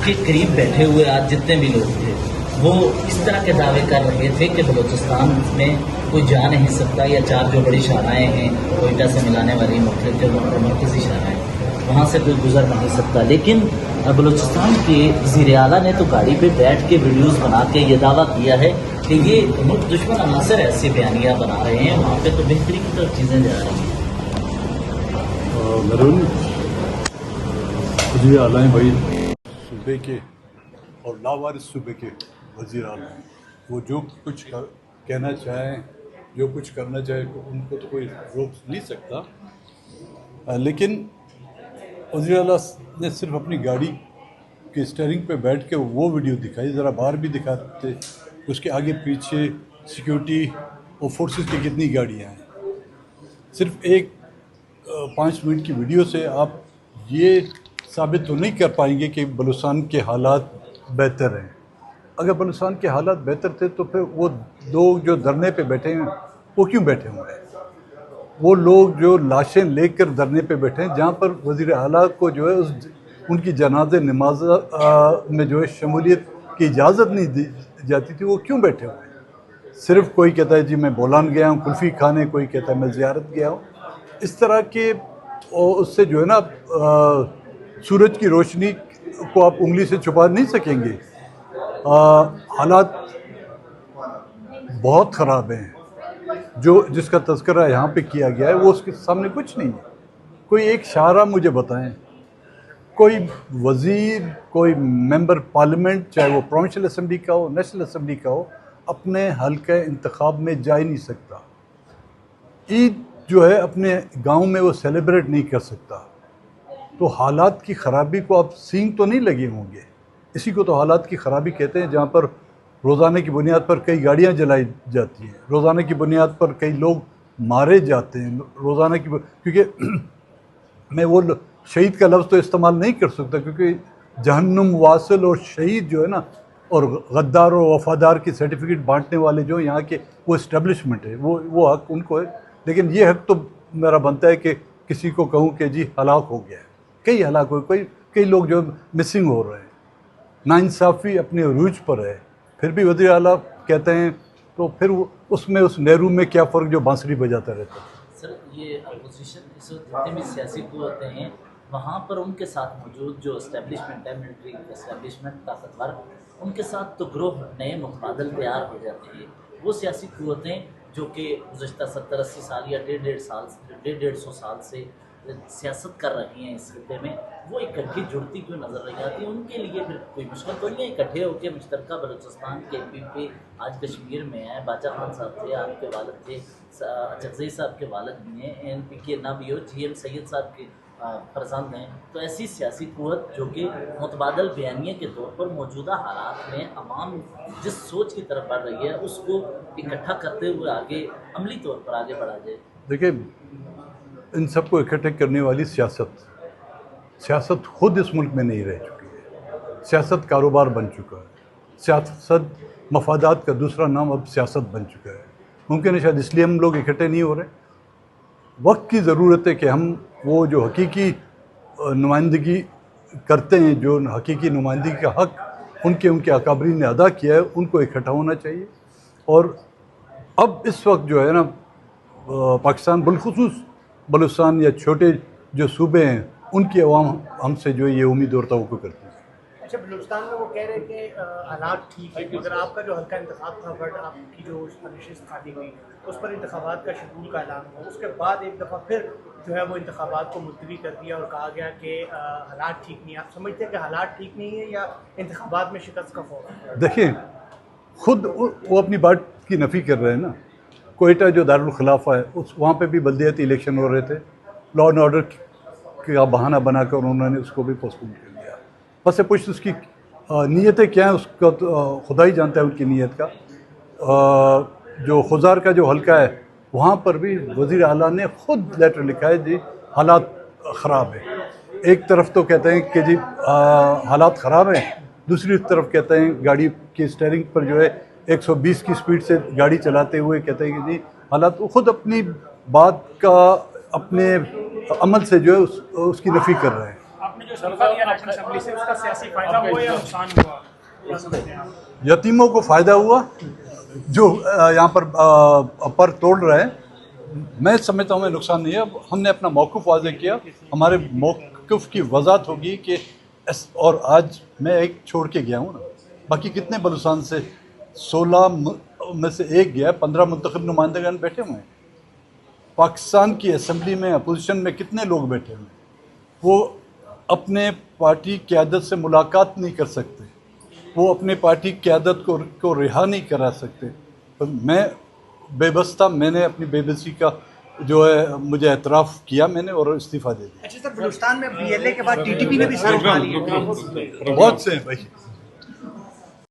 کے قریب بیٹھے ہوئے آج جتنے بھی لوگ تھے وہ اس طرح کے دعوے کر رہے تھے کہ بلوچستان میں کوئی جا نہیں سکتا، یا چار جو بڑی شاہراہیں ہیں کوئٹہ سے ملانے والی مختلف جو مرکزی شاہراہیں وہاں سے کوئی گزر نہیں سکتا، لیکن بلوچستان کے وزیر اعلیٰ نے تو گاڑی پہ بیٹھ کے ویڈیوز بنا کے یہ دعویٰ کیا ہے کہ یہ ملک دشمن عناصر ایسے بیانیہ بنا رہے ہیں، وہاں پہ تو بہتری کی طرف چیزیں جا رہی ہیں۔ نرون وزیر اعلیٰ بھائی صوبے کے اور لاوارث صوبے کے وزیر اعلیٰ ہیں، وہ جو کچھ کہنا چاہیں، جو کچھ کرنا چاہے ان کو تو کوئی روک نہیں سکتا، لیکن وزیر اعلیٰ نے صرف اپنی گاڑی کے اسٹیئرنگ پہ بیٹھ کے وہ ویڈیو دکھائی، ذرا باہر بھی دکھاتے اس کے آگے پیچھے سیکیورٹی اور فورسز کی کتنی گاڑیاں ہیں۔ صرف ایک 5 منٹ کی ویڈیو سے آپ یہ ثابت تو نہیں کر پائیں گے کہ بلوچستان کے حالات بہتر ہیں۔ اگر بلوچستان کے حالات بہتر تھے تو پھر وہ لوگ جو دھرنے پہ بیٹھے ہیں وہ کیوں بیٹھے ہوئے ہیں؟ وہ لوگ جو لاشیں لے کر دھرنے پہ بیٹھے ہیں، جہاں پر وزیر اعلیٰ کو جو ہے ان کی جنازہ نماز میں جو ہے شمولیت کی اجازت نہیں دی جاتی تھی، وہ کیوں بیٹھے ہوئے ہیں؟ صرف کوئی کہتا ہے جی میں بولان گیا ہوں کلفی کھانے، کوئی کہتا ہے میں زیارت گیا ہوں۔ اس طرح کے اس سے جو ہے نا سورج کی روشنی کو آپ انگلی سے چھپا نہیں سکیں گے۔ حالات بہت خراب ہیں، جس کا تذکرہ یہاں پہ کیا گیا ہے وہ اس کے سامنے کچھ نہیں ہے۔ کوئی ایک شاہراہ مجھے بتائیں، کوئی وزیر، کوئی ممبر پارلیمنٹ، چاہے وہ پروونشل اسمبلی کا ہو، نیشنل اسمبلی کا ہو، اپنے حلقہ انتخاب میں جا ہی نہیں سکتا۔ عید جو ہے اپنے گاؤں میں وہ سیلیبریٹ نہیں کر سکتا۔ تو حالات کی خرابی کو آپ سینگ تو نہیں لگے ہوں گے، اسی کو تو حالات کی خرابی کہتے ہیں، جہاں پر روزانہ کی بنیاد پر کئی گاڑیاں جلائی جاتی ہیں، روزانہ کی بنیاد پر کئی لوگ مارے جاتے ہیں، روزانہ کی کیونکہ میں وہ شہید کا لفظ تو استعمال نہیں کر سکتا، کیونکہ جہنم واصل اور شہید جو ہے نا، اور غدار اور وفادار کی سرٹیفکیٹ بانٹنے والے جو یہاں کے وہ اسٹیبلشمنٹ ہے، وہ حق ان کو ہے، لیکن یہ حق تو میرا بنتا ہے کہ کسی کو کہوں کہ جی ہلاک ہو گیا ہے، کئی ہلاک ہوئے، کئی لوگ جو مسنگ ہو رہے ہیں، ناانصافی اپنے عروج پر ہے، پھر بھی وزیر اعلیٰ کہتے ہیں، تو پھر اس میں اس نہرو میں کیا فرق جو بانسری بجاتا رہتا ہے؟ سر یہ اپوزیشن اس وقت جتنے بھی سیاسی قوتیں ہیں وہاں پر ان کے ساتھ موجود جو اسٹیبلشمنٹ ہے، ملٹری اسٹیبلشمنٹ طاقتور، ان کے ساتھ تو گروہ نئے متبادل تیار ہو جاتے ہیں۔ وہ سیاسی قوتیں جو کہ گزشتہ 70-80 سال یا 150 سال سے سیاست کر رہی ہیں اس خطے میں، وہ اکٹھی جڑتی کیوں نظر نہیں آتی؟ ان کے لیے پھر کوئی مشکل تو نہیں ہے اکٹھے ہو کے مشترکہ بلوچستان کے پی آج کشمیر میں ہے، باچا خان صاحب تھے، آپ کے والد تھے، چغزئی صاحب کے والد بھی ہیں، این پی کے نہ بھی ہو، جی ایم سید صاحب کے فرزند ہیں، تو ایسی سیاسی قوت جو کہ متبادل بیانیے کے طور پر موجودہ حالات میں عوام جس سوچ کی طرف بڑھ رہی ہے اس کو اکٹھا کرتے ہوئے آگے عملی طور پر آگے بڑھا جائے۔ دیکھیں، ان سب کو اکٹھے کرنے والی سیاست خود اس ملک میں نہیں رہ چکی ہے۔ سیاست کاروبار بن چکا ہے، سیاست مفادات کا دوسرا نام اب سیاست بن چکا ہے۔ ممکن ہے شاید اس لیے ہم لوگ اکٹھے نہیں ہو رہے۔ وقت کی ضرورت ہے کہ ہم وہ جو حقیقی نمائندگی کرتے ہیں، جو حقیقی نمائندگی کا حق ان کے اکابرین نے ادا کیا ہے، ان کو اکٹھا ہونا چاہیے۔ اور اب اس وقت جو ہے نا پاکستان بالخصوص بلوچستان یا چھوٹے جو صوبے ہیں ان کی عوام ہم سے جو ہے یہ امید اور توقع کرتی ہے۔ اچھا، بلوچستان میں وہ کہہ رہے ہیں کہ حالات ٹھیک ہے، مگر آپ کا جو حلقہ انتخاب تھا، بٹ آپ کی جو نشست کھالی ہوئی اس پر انتخابات کا شیڈول کا اعلان ہوا، اس کے بعد ایک دفعہ پھر جو ہے وہ انتخابات کو ملتوی کر دیا اور کہا گیا کہ حالات ٹھیک نہیں ہیں۔ آپ سمجھتے ہیں کہ حالات ٹھیک نہیں ہیں یا انتخابات میں شکست کا خوف ہے؟ دیکھیں، خود وہ اپنی بات کی نفی کر رہے ہیں نا۔ کوئٹہ جو دارالخلافہ ہے وہاں پہ بھی بلدیاتی الیکشن ہو رہے تھے، لا اینڈ آرڈر کا بہانہ بنا کر انہوں نے اس کو بھی پوسٹ پون کر دیا۔ پس پشت اس کی نیتیں کیا ہیں اس کا خدا ہی جانتا ہے ان کی نیت کا۔ جو خزار کا جو حلقہ ہے وہاں پر بھی وزیر اعلیٰ نے خود لیٹر لکھا ہے جی حالات خراب ہیں۔ ایک طرف تو کہتے ہیں کہ جی حالات خراب ہیں، دوسری طرف کہتے ہیں گاڑی کی اسٹیئرنگ پر جو ہے 120 کی سپیڈ سے گاڑی چلاتے ہوئے کہتے ہیں کہ جی حالات، خود اپنی بات کا اپنے عمل سے جو ہے اس کی نفی کر رہے ہیں۔ آپ نے جو استعفیٰ دیا نیشنل اسمبلی سے اس کا سیاسی فائدہ ہوا یا نقصان ہوا؟ یتیموں کو فائدہ ہوا جو یہاں پر توڑ رہے ہیں. میں سمجھتا ہوں نقصان نہیں ہے. ہم نے اپنا موقف واضح کیا. ہمارے موقف کی وضاحت ہوگی کہ اور آج میں ایک چھوڑ کے گیا ہوں نا, باقی کتنے بلوچستان سے 16 میں سے ایک گیا, 15 منتخب نمائندگان بیٹھے ہوئے ہیں. پاکستان کی اسمبلی میں اپوزیشن میں کتنے لوگ بیٹھے ہوئے ہیں. وہ اپنے پارٹی قیادت سے ملاقات نہیں کر سکتے, وہ اپنے پارٹی قیادت کو رہا نہیں کرا سکتے. میں بے بس تھا. میں نے اپنی بے بسی کا جو ہے مجھے اعتراف کیا میں نے, اور استعفیٰ دے دیا. اچھا سر, بلوچستان میں BLA کے بعد TTP نے بھی سر اٹھا لی ہے. بہت سے ہیں بھائی.